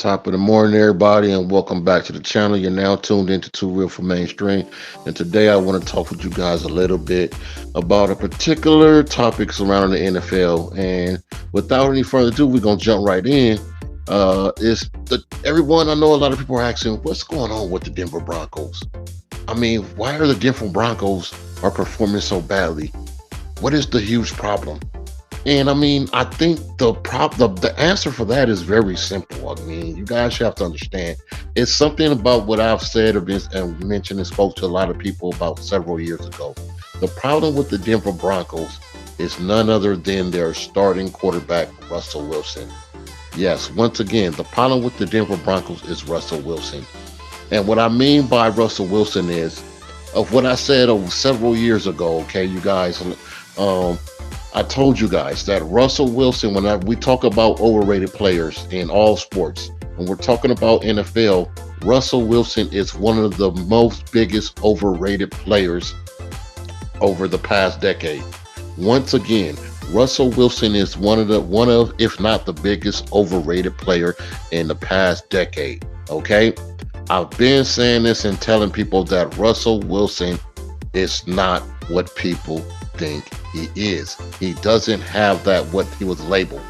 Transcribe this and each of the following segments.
Top of the morning, everybody, and welcome back to the channel. You're now tuned into Too Real for Mainstream, and today I want to talk with you guys a little bit about a particular topic surrounding the NFL. And without any further ado, we're gonna jump right in. Everyone? I know a lot of people are asking, what's going on with the Denver Broncos? I mean, why are the Denver Broncos are performing so badly? What is the huge problem? And I mean, I think the answer for that is very simple. I mean, you guys have to understand. It's something about what I've said or been and mentioned and spoke to a lot of people about several years ago. The problem with the Denver Broncos is none other than their starting quarterback, Russell Wilson. Yes, once again, the problem with the Denver Broncos is Russell Wilson. And what I mean by Russell Wilson is of what I said over several years ago, okay, you guys. I told you guys that Russell Wilson, we talk about overrated players in all sports, when we're talking about NFL, Russell Wilson is one of the most biggest overrated players over the past decade. Once again, Russell Wilson is one of, if not the biggest overrated player in the past decade. Okay, I've been saying this and telling people that Russell Wilson is not what people think he is. He doesn't have that what he was labeled.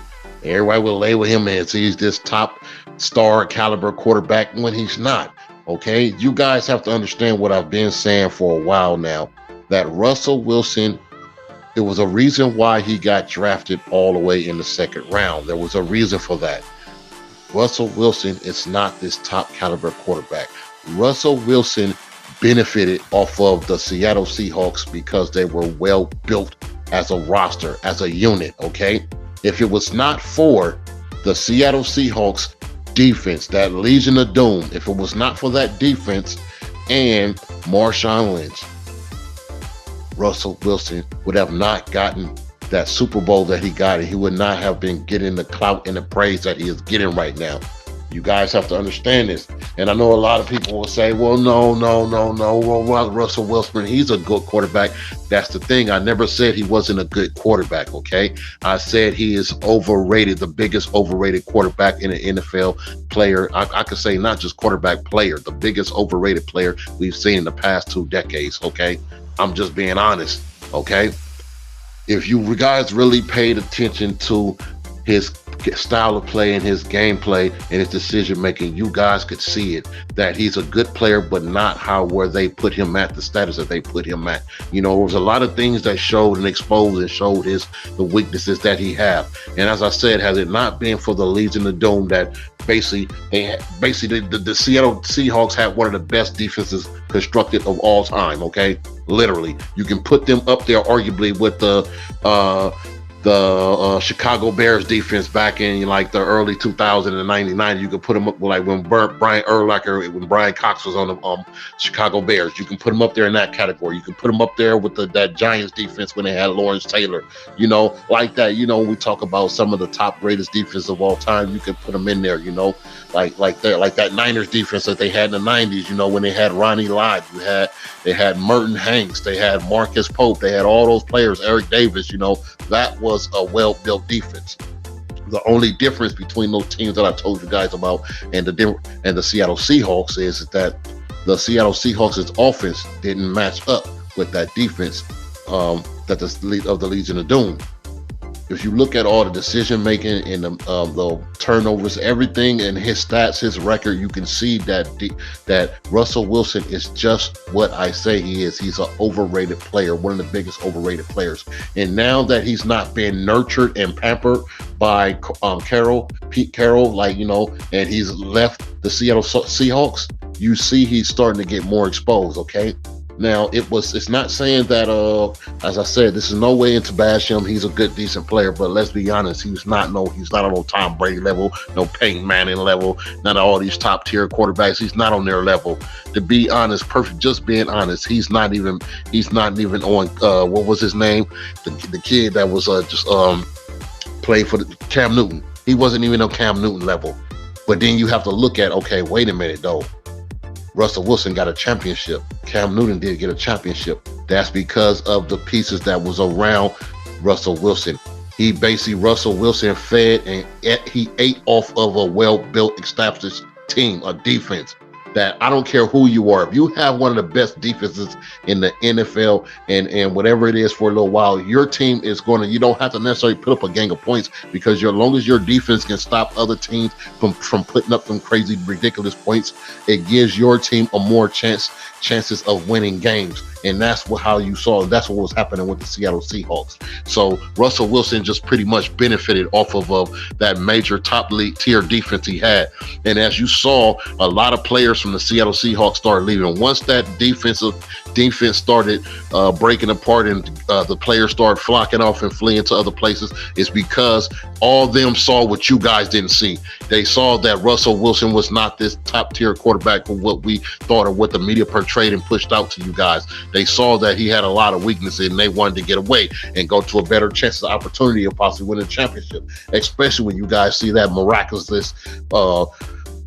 Everybody will label him as he's this top star caliber quarterback when he's not. Okay, you guys have to understand what I've been saying for a while now, that Russell Wilson, there was a reason why he got drafted all the way in the second round. There was a reason for that. Russell Wilson is not this top caliber quarterback. Russell Wilson benefited off of the Seattle Seahawks because they were well built as a roster, as a unit, okay? If it was not for the Seattle Seahawks defense, that Legion of Doom, if it was not for that defense and Marshawn Lynch, Russell Wilson would have not gotten that Super Bowl that he got, and he would not have been getting the clout and the praise that he is getting right now. You guys have to understand this. And I know a lot of people will say, well, no. Well, Russell Wilson, he's a good quarterback. That's the thing. I never said he wasn't a good quarterback, okay? I said he is overrated, the biggest overrated quarterback in the NFL player. I could say not just quarterback player, the biggest overrated player we've seen in the past 2 decades, okay? I'm just being honest, okay? If you guys really paid attention to his style of play and his gameplay and his decision making, you guys could see it, that he's a good player, but not where they put him at, the status that they put him at. You know, there was a lot of things that showed and exposed and showed the weaknesses that he have. And as I said, has it not been for the Legion of Doom, that basically the Seattle Seahawks had one of the best defenses constructed of all time, okay? Literally, you can put them up there arguably with the Chicago Bears defense back in like the early 2000s and 99. You could put them up with like when Brian Urlacher, when Brian Cox was on the Chicago Bears. You can put them up there in that category. You can put them up there with that Giants defense when they had Lawrence Taylor. You know, like that. You know, we talk about some of the top greatest defense of all time. You can put them in there. You know, like that Niners defense that they had in the 90s. You know, when they had Ronnie Lott, they had Merton Hanks, they had Marcus Pope, they had all those players, Eric Davis. You know, that was a well-built defense. The only difference between those teams that I told you guys about and the Seattle Seahawks is that the Seattle Seahawks' offense didn't match up with that defense of the Legion of Doom. If you look at all the decision making and the turnovers, everything in his stats, his record, you can see that Russell Wilson is just what I say he is. He's an overrated player, one of the biggest overrated players. And now that he's not being nurtured and pampered by Pete Carroll, like, you know, and he's left the Seattle Seahawks, you see he's starting to get more exposed, okay? Now, it's not saying that, as I said, this is no way into bash him. He's a good, decent player, but let's be honest, he's not on no Tom Brady level, no Peyton Manning level, none of all these top tier quarterbacks. He's not on their level. To be honest, just being honest, he's not even on, what was his name? The kid that was just played for Cam Newton. He wasn't even on Cam Newton level. But then you have to look at, okay, wait a minute though. Russell Wilson got a championship. Cam Newton did get a championship. That's because of the pieces that was around Russell Wilson. Russell Wilson fed and he ate off of a well-built, established team, a defense that I don't care who you are. If you have one of the best defenses in the NFL and whatever it is for a little while, your team is going to, you don't have to necessarily put up a gang of points because as long as your defense can stop other teams from putting up some crazy, ridiculous points, it gives your team a more chances of winning games. And that's how you saw, that's what was happening with the Seattle Seahawks. So Russell Wilson just pretty much benefited off of that major top league tier defense he had. And as you saw, a lot of players from the Seattle Seahawks started leaving. Once that defense started breaking apart and the players started flocking off and fleeing to other places, it's because all of them saw what you guys didn't see. They saw that Russell Wilson was not this top tier quarterback for what we thought or what the media portrayed and pushed out to you guys. They saw that he had a lot of weaknesses and they wanted to get away and go to a better chance of opportunity of possibly winning a championship, especially when you guys see that miraculous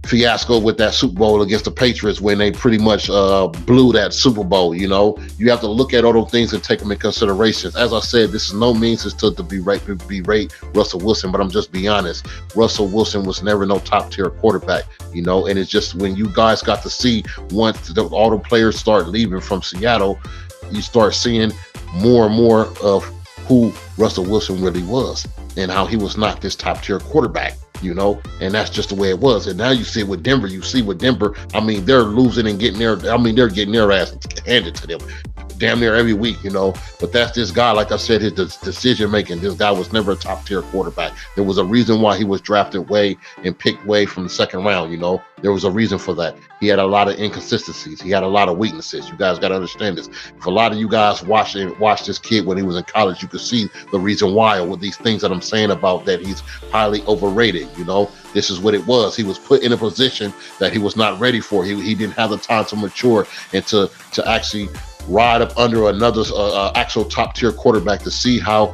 fiasco with that Super Bowl against the Patriots when they pretty much blew that Super Bowl. You know, you have to look at all those things and take them in consideration. As I said, this is no means to berate Russell Wilson, but I'm just being honest. Russell Wilson was never no top tier quarterback, you know, and it's just when you guys got to see once all the players start leaving from Seattle, you start seeing more and more of who Russell Wilson really was and how he was not this top tier quarterback. You know, and that's just the way it was. And now you see it with Denver. You see with Denver, I mean, they're losing and getting their, they're getting their ass handed to them damn near every week, you know. But that's this guy, like I said, his decision making. This guy was never a top tier quarterback. There was a reason why he was drafted way and picked way from the second round, you know. There was a reason for that. He had a lot of inconsistencies. He had a lot of weaknesses. You guys got to understand this. If a lot of you guys watched this kid when he was in college, you could see the reason why, or with these things that I'm saying about that he's highly overrated, you know. This is what it was. He was put in a position that he was not ready for. He didn't have the time to mature and to actually ride up under another actual top tier quarterback to see how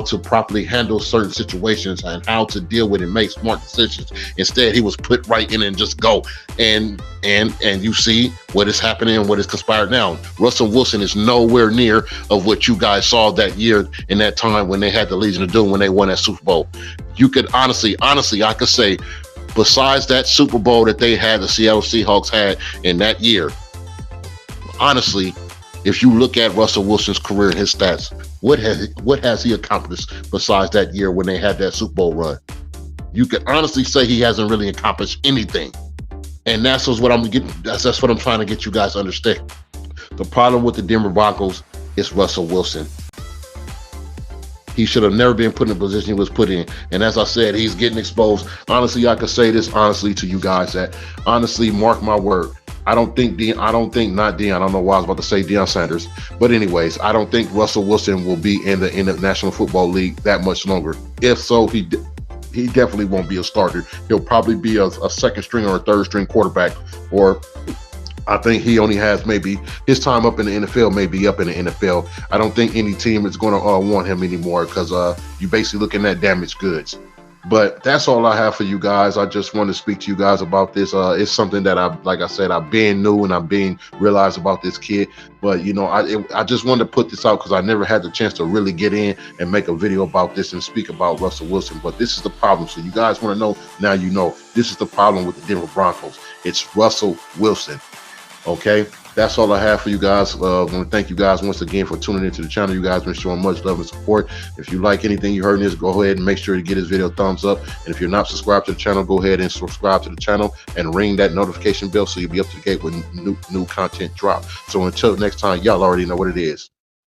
to properly handle certain situations and how to deal with and make smart decisions. Instead, he was put right in and just go. And you see what is happening and what is conspired now. Russell Wilson is nowhere near of what you guys saw that year in that time when they had the Legion of Doom when they won that Super Bowl. You could honestly, I could say, besides that Super Bowl that they had, the Seattle Seahawks had in that year, honestly, if you look at Russell Wilson's career and his stats, what has he accomplished besides that year when they had that Super Bowl run? You could honestly say he hasn't really accomplished anything. And that's what I'm getting. That's what I'm trying to get you guys to understand. The problem with the Denver Broncos is Russell Wilson. He should have never been put in the position he was put in. And as I said, he's getting exposed. Honestly, I could say this honestly to you guys that honestly, mark my word. I don't know why I was about to say Deion Sanders. But anyways, I don't think Russell Wilson will be in the National Football League that much longer. If so, he definitely won't be a starter. He'll probably be a second string or a third string quarterback. Or I think he only has maybe his time up in the NFL, maybe up in the NFL. I don't think any team is going to want him anymore because you're basically looking at damaged goods. But that's all I have for you guys. I just want to speak to you guys about this. It's something that like I said, I've been new and I'm being realized about this kid. But you know, I just wanted to put this out because I never had the chance to really get in and make a video about this and speak about Russell Wilson. But this is the problem. So you guys want to know, now you know. This is the problem with the Denver Broncos. It's Russell Wilson. Okay, that's all I have for you guys. I want to thank you guys once again for tuning into the channel. You guys been showing much love and support. If you like anything you heard in this, go ahead and make sure to give this video a thumbs up. And if you're not subscribed to the channel, go ahead and subscribe to the channel and ring that notification bell so you'll be up to date when new content drop. So until next time, y'all already know what it is.